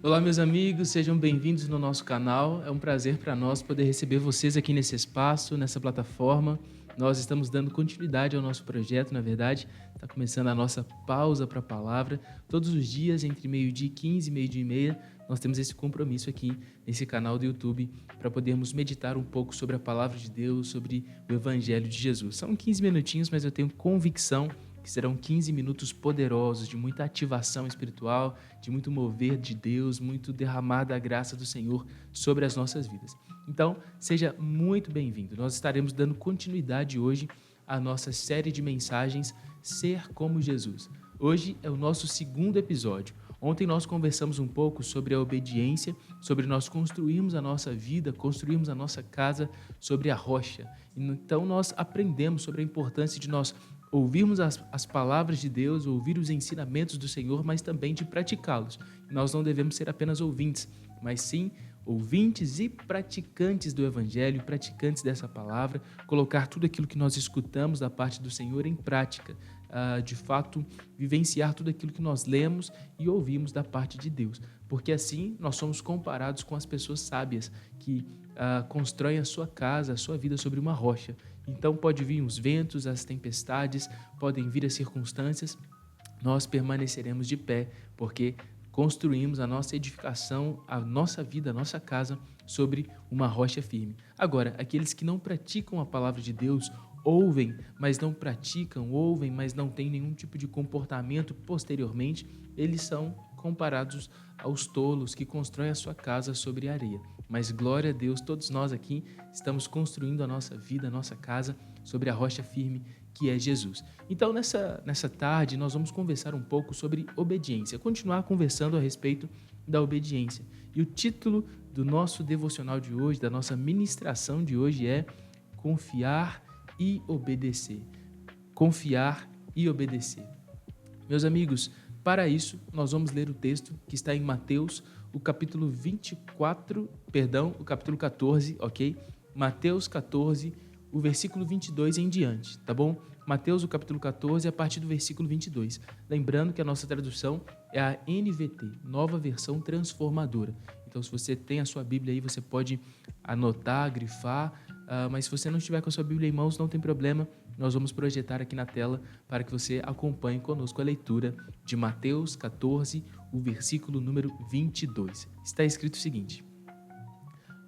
Olá, meus amigos, sejam bem-vindos no nosso canal. É um prazer para nós poder receber vocês aqui nesse espaço, nessa plataforma. Nós estamos dando continuidade ao nosso projeto, na verdade, está começando a nossa pausa para a palavra. Todos os dias, entre meio-dia e 15 e meio-dia e meia, nós temos esse compromisso aqui nesse canal do YouTube para podermos meditar um pouco sobre a palavra de Deus, sobre o Evangelho de Jesus. São 15 minutinhos, mas eu tenho convicção que serão 15 minutos poderosos, de muita ativação espiritual, de muito mover de Deus, muito derramar da graça do Senhor sobre as nossas vidas. Então, seja muito bem-vindo. Nós estaremos dando continuidade hoje à nossa série de mensagens Ser como Jesus. Hoje é o nosso segundo episódio. Ontem nós conversamos um pouco sobre a obediência, sobre nós construirmos a nossa vida, construirmos a nossa casa sobre a rocha. Então nós aprendemos sobre a importância de nós ouvirmos as palavras de Deus, ouvir os ensinamentos do Senhor, mas também de praticá-los. Nós não devemos ser apenas ouvintes, mas sim ouvintes e praticantes do Evangelho, praticantes dessa palavra, colocar tudo aquilo que nós escutamos da parte do Senhor em prática, de fato, vivenciar tudo aquilo que nós lemos e ouvimos da parte de Deus, porque assim nós somos comparados com as pessoas sábias que constroem a sua casa, a sua vida sobre uma rocha. Então pode vir os ventos, as tempestades, podem vir as circunstâncias, nós permaneceremos de pé, porque construímos a nossa edificação, a nossa vida, a nossa casa sobre uma rocha firme. Agora, aqueles que não praticam a palavra de Deus, ouvem, mas não praticam, ouvem, mas não têm nenhum tipo de comportamento posteriormente, eles são comparados aos tolos que constroem a sua casa sobre areia. Mas glória a Deus, todos nós aqui estamos construindo a nossa vida, a nossa casa sobre a rocha firme que é Jesus. Então, nessa tarde, nós vamos conversar um pouco sobre obediência, continuar conversando a respeito da obediência. E o título do nosso devocional de hoje, da nossa ministração de hoje é Confiar e Obedecer. Confiar e obedecer. Meus amigos, para isso, nós vamos ler o texto que está em Mateus, o capítulo 14, ok? Mateus 14, o versículo 22 em diante, tá bom? Mateus, o capítulo 14, a partir do versículo 22. Lembrando que a nossa tradução é a NVT, Nova Versão Transformadora. Então, se você tem a sua Bíblia aí, você pode anotar, grifar, mas se você não estiver com a sua Bíblia em mãos, não tem problema, nós vamos projetar aqui na tela para que você acompanhe conosco a leitura de Mateus 14, o versículo número 22. Está escrito o seguinte: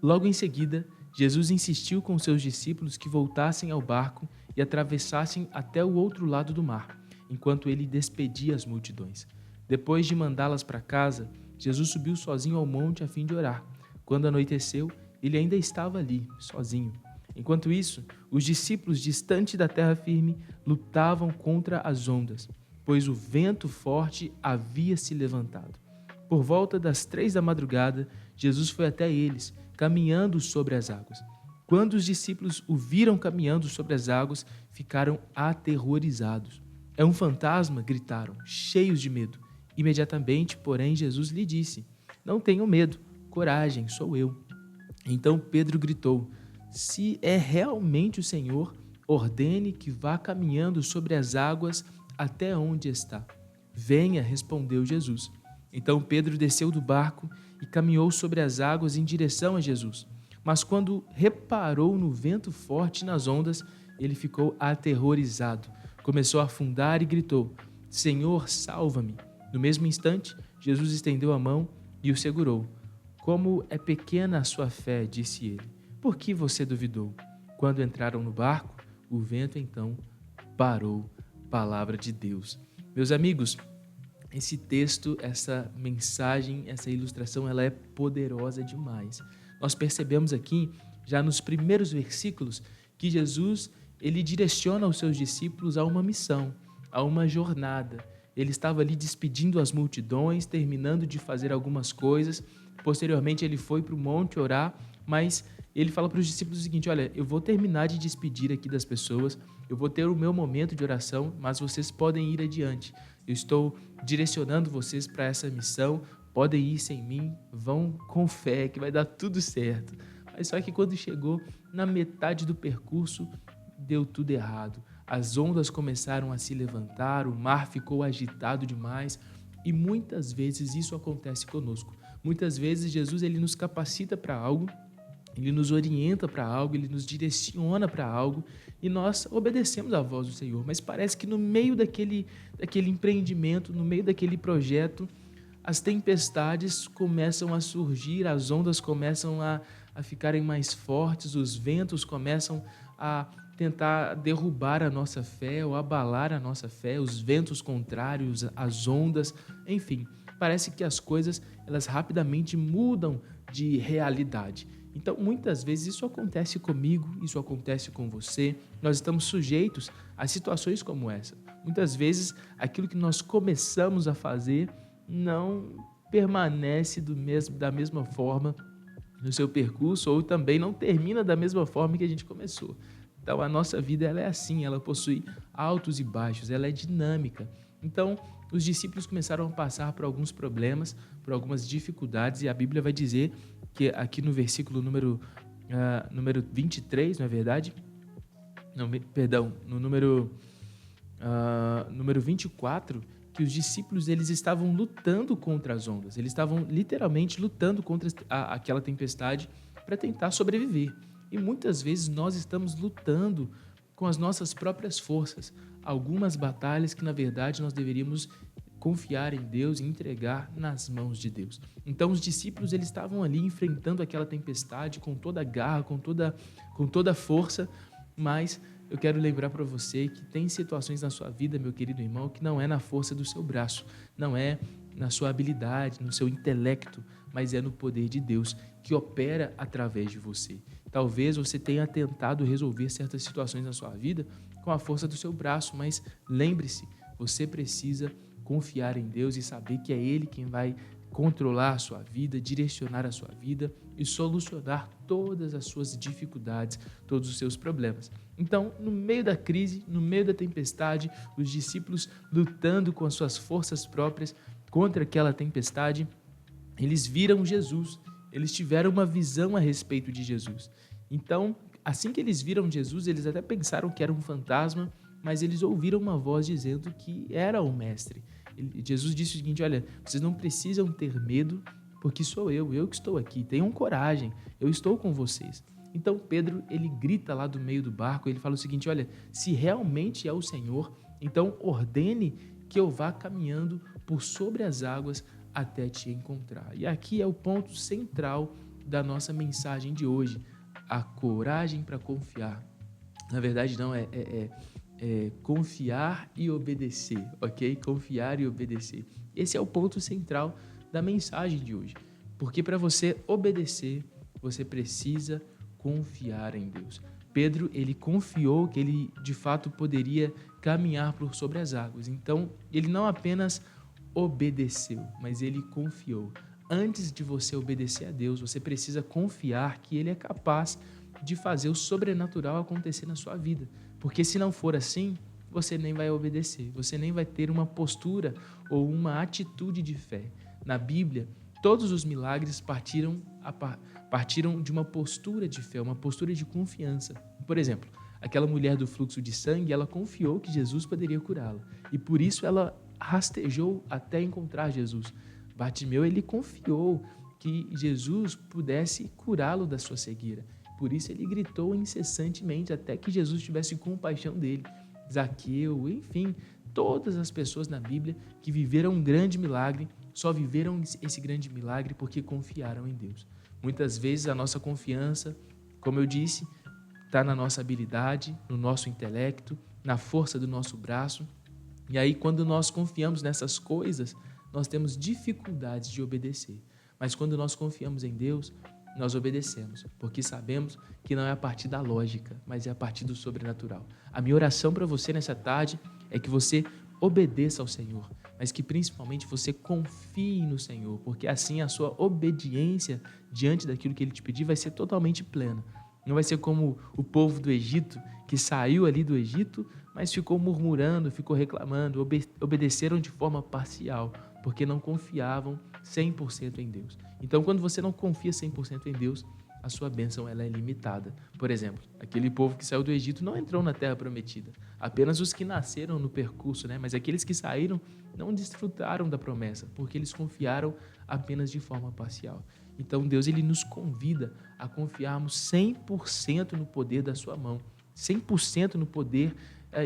Logo em seguida, Jesus insistiu com seus discípulos que voltassem ao barco e atravessassem até o outro lado do mar, enquanto ele despedia as multidões. Depois de mandá-las para casa, Jesus subiu sozinho ao monte a fim de orar. Quando anoiteceu, ele ainda estava ali, sozinho. Enquanto isso, os discípulos, distante da terra firme, lutavam contra as ondas, pois o vento forte havia se levantado. Por volta das 3 da madrugada, Jesus foi até eles, caminhando sobre as águas. Quando os discípulos o viram caminhando sobre as águas, ficaram aterrorizados. É um fantasma, gritaram, cheios de medo. Imediatamente, porém, Jesus lhe disse: Não tenham medo, coragem, sou eu. Então Pedro gritou: Se é realmente o Senhor, ordene que vá caminhando sobre as águas até onde está. Venha, respondeu Jesus. Então Pedro desceu do barco e caminhou sobre as águas em direção a Jesus. Mas quando reparou no vento forte e nas ondas, ele ficou aterrorizado. Começou a afundar e gritou: Senhor, salva-me! No mesmo instante, Jesus estendeu a mão e o segurou. Como é pequena a sua fé, disse ele. Por que você duvidou? Quando entraram no barco, o vento então parou. Palavra de Deus. Meus amigos, esse texto, essa mensagem, essa ilustração, ela é poderosa demais. Nós percebemos aqui, já nos primeiros versículos, que Jesus, ele direciona os seus discípulos a uma missão, a uma jornada. Ele estava ali despedindo as multidões, terminando de fazer algumas coisas. Posteriormente, ele foi para o monte orar, mas ele fala para os discípulos o seguinte: olha, eu vou terminar de despedir aqui das pessoas, eu vou ter o meu momento de oração, mas vocês podem ir adiante. Eu estou direcionando vocês para essa missão, podem ir sem mim, vão com fé que vai dar tudo certo. Mas só que quando chegou na metade do percurso, deu tudo errado. As ondas começaram a se levantar, o mar ficou agitado demais E muitas vezes isso acontece conosco. Muitas vezes Jesus ele nos capacita para algo, ele nos orienta para algo, ele nos direciona para algo e nós obedecemos à voz do Senhor. Mas parece que no meio daquele empreendimento, no meio daquele projeto, as tempestades começam a surgir, as ondas começam a ficarem mais fortes, os ventos começam a tentar derrubar a nossa fé ou abalar a nossa fé, os ventos contrários, as ondas, enfim, parece que as coisas elas rapidamente mudam de realidade. Então, muitas vezes isso acontece comigo, isso acontece com você, nós estamos sujeitos a situações como essa. Muitas vezes aquilo que nós começamos a fazer não permanece da mesma forma no seu percurso ou também não termina da mesma forma que a gente começou. Então, a nossa vida ela é assim, ela possui altos e baixos, ela é dinâmica. Então, os discípulos começaram a passar por alguns problemas, por algumas dificuldades, e a Bíblia vai dizer que aqui no versículo número 23, não é verdade? Não, perdão, no número 24, que os discípulos eles estavam lutando contra as ondas, eles estavam literalmente lutando contra aquela tempestade para tentar sobreviver. E muitas vezes nós estamos lutando com as nossas próprias forças, algumas batalhas que na verdade nós deveríamos confiar em Deus e entregar nas mãos de Deus. Então os discípulos eles estavam ali enfrentando aquela tempestade com toda a garra, com toda a força, mas eu quero lembrar para você que tem situações na sua vida, meu querido irmão, que não é na força do seu braço, não é na sua habilidade, no seu intelecto, mas é no poder de Deus que opera através de você. Talvez você tenha tentado resolver certas situações na sua vida com a força do seu braço, mas lembre-se, você precisa confiar em Deus e saber que é Ele quem vai controlar a sua vida, direcionar a sua vida e solucionar todas as suas dificuldades, todos os seus problemas. Então, no meio da crise, no meio da tempestade, os discípulos lutando com as suas forças próprias contra aquela tempestade, eles viram Jesus, eles tiveram uma visão a respeito de Jesus. Então, assim que eles viram Jesus, eles até pensaram que era um fantasma, mas eles ouviram uma voz dizendo que era o Mestre. Jesus disse o seguinte: olha, vocês não precisam ter medo, porque sou eu que estou aqui, tenham coragem, eu estou com vocês. Então Pedro, ele grita lá do meio do barco, ele fala o seguinte: olha, se realmente é o Senhor, então ordene que eu vá caminhando por sobre as águas até te encontrar. E aqui é o ponto central da nossa mensagem de hoje, a coragem para confiar. Na verdade não, é confiar e obedecer, ok? Confiar e obedecer. Esse é o ponto central da mensagem de hoje, porque para você obedecer, você precisa confiar em Deus. Pedro, ele confiou que ele de fato poderia caminhar por sobre as águas, então ele não apenas obedeceu, mas ele confiou. Antes de você obedecer a Deus, você precisa confiar que Ele é capaz de fazer o sobrenatural acontecer na sua vida. Porque se não for assim, você nem vai obedecer, você nem vai ter uma postura ou uma atitude de fé. Na Bíblia, todos os milagres partiram de uma postura de fé, uma postura de confiança. Por exemplo, aquela mulher do fluxo de sangue, ela confiou que Jesus poderia curá-la. E por isso ela rastejou até encontrar Jesus. Bartimeu, ele confiou que Jesus pudesse curá-lo da sua cegueira. Por isso ele gritou incessantemente até que Jesus tivesse compaixão dele. Zaqueu, enfim, todas as pessoas na Bíblia que viveram um grande milagre, só viveram esse grande milagre porque confiaram em Deus. Muitas vezes a nossa confiança, como eu disse, está na nossa habilidade, no nosso intelecto, na força do nosso braço. E aí, quando nós confiamos nessas coisas, nós temos dificuldades de obedecer. Mas quando nós confiamos em Deus, nós obedecemos, porque sabemos que não é a partir da lógica, mas é a partir do sobrenatural. A minha oração para você nessa tarde é que você obedeça ao Senhor, mas que principalmente você confie no Senhor, porque assim a sua obediência diante daquilo que Ele te pedir vai ser totalmente plena. Não vai ser como o povo do Egito, que saiu ali do Egito, mas ficou murmurando, ficou reclamando, obedeceram de forma parcial, porque não confiavam 100% em Deus. Então, quando você não confia 100% em Deus, a sua bênção ela é limitada. Por exemplo, aquele povo que saiu do Egito não entrou na terra prometida. Apenas os que nasceram no percurso, né? Mas aqueles que saíram não desfrutaram da promessa, porque eles confiaram apenas de forma parcial. Então Deus ele nos convida a confiarmos 100% no poder da sua mão, 100% no poder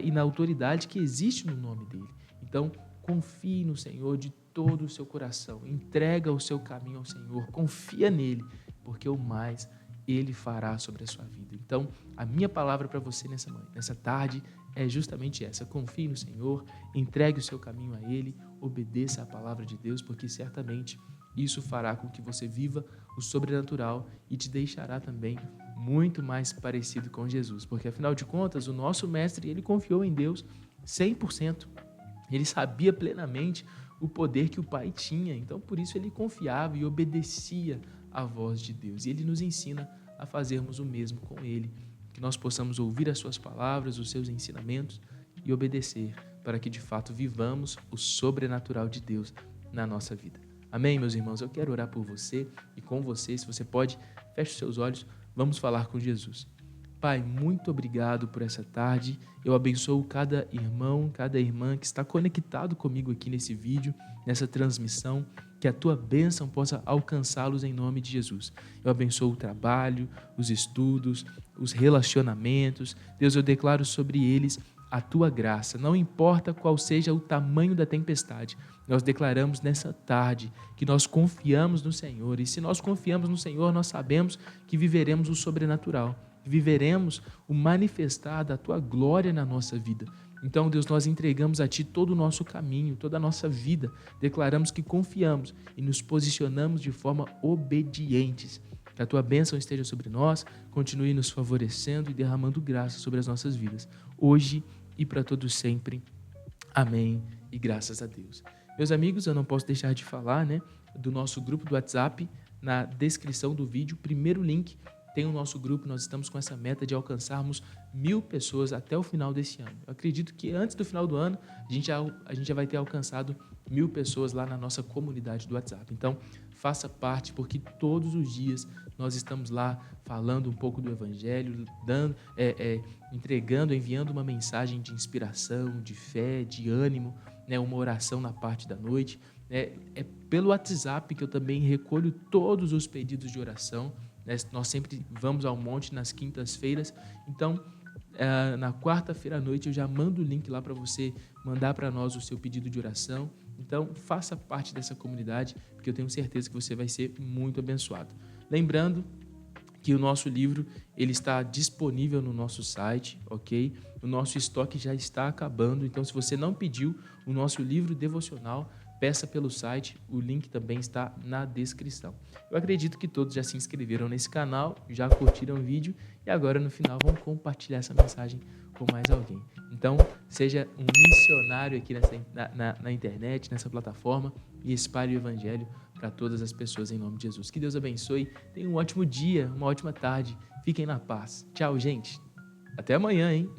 e na autoridade que existe no nome dele. Então, confie no Senhor de todo o seu coração, entrega o seu caminho ao Senhor, confia nele, porque o mais ele fará sobre a sua vida. Então, a minha palavra para você nessa tarde é justamente essa: confie no Senhor, entregue o seu caminho a ele, obedeça a palavra de Deus, porque certamente isso fará com que você viva o sobrenatural e te deixará também muito mais parecido com Jesus, porque afinal de contas, o nosso mestre, ele confiou em Deus 100%. Ele sabia plenamente o poder que o Pai tinha, então por isso ele confiava e obedecia à voz de Deus. E ele nos ensina a fazermos o mesmo com ele, que nós possamos ouvir as suas palavras, os seus ensinamentos e obedecer, para que de fato vivamos o sobrenatural de Deus na nossa vida. Amém, meus irmãos? Eu quero orar por você e com você. Se você pode, feche os seus olhos, vamos falar com Jesus. Pai, muito obrigado por essa tarde. Eu abençoo cada irmão, cada irmã que está conectado comigo aqui nesse vídeo, nessa transmissão, que a tua bênção possa alcançá-los em nome de Jesus. Eu abençoo o trabalho, os estudos, os relacionamentos. Deus, eu declaro sobre eles a tua graça, não importa qual seja o tamanho da tempestade. Nós declaramos nessa tarde que nós confiamos no Senhor, e se nós confiamos no Senhor, nós sabemos que viveremos o sobrenatural, viveremos o manifestar da tua glória na nossa vida. Então, Deus, nós entregamos a Ti todo o nosso caminho, toda a nossa vida, declaramos que confiamos e nos posicionamos de forma obedientes. Que a Tua bênção esteja sobre nós, continue nos favorecendo e derramando graça sobre as nossas vidas, hoje e para todos sempre. Amém e graças a Deus. Meus amigos, eu não posso deixar de falar, do nosso grupo do WhatsApp. Na descrição do vídeo, primeiro link, tem o nosso grupo. Nós estamos com essa meta de alcançarmos 1000 pessoas até o final desse ano. Eu acredito que antes do final do ano, a gente já vai ter alcançado 1000 pessoas lá na nossa comunidade do WhatsApp. Então, faça parte, porque todos os dias nós estamos lá falando um pouco do Evangelho, entregando, enviando uma mensagem de inspiração, de fé, de ânimo, uma oração na parte da noite. É pelo WhatsApp que eu também recolho todos os pedidos de oração. Nós sempre vamos ao monte nas quintas-feiras, então na quarta-feira à noite eu já mando o link lá para você mandar para nós o seu pedido de oração. Então faça parte dessa comunidade, porque eu tenho certeza que você vai ser muito abençoado. Lembrando que o nosso livro ele está disponível no nosso site, ok? O nosso estoque já está acabando, então se você não pediu o nosso livro devocional, peça pelo site, o link também está na descrição. Eu acredito que todos já se inscreveram nesse canal, já curtiram o vídeo e agora no final vão compartilhar essa mensagem com mais alguém. Então, seja um missionário aqui na internet, nessa plataforma, e espalhe o Evangelho para todas as pessoas em nome de Jesus. Que Deus abençoe, tenha um ótimo dia, uma ótima tarde, fiquem na paz. Tchau, gente. Até amanhã, hein?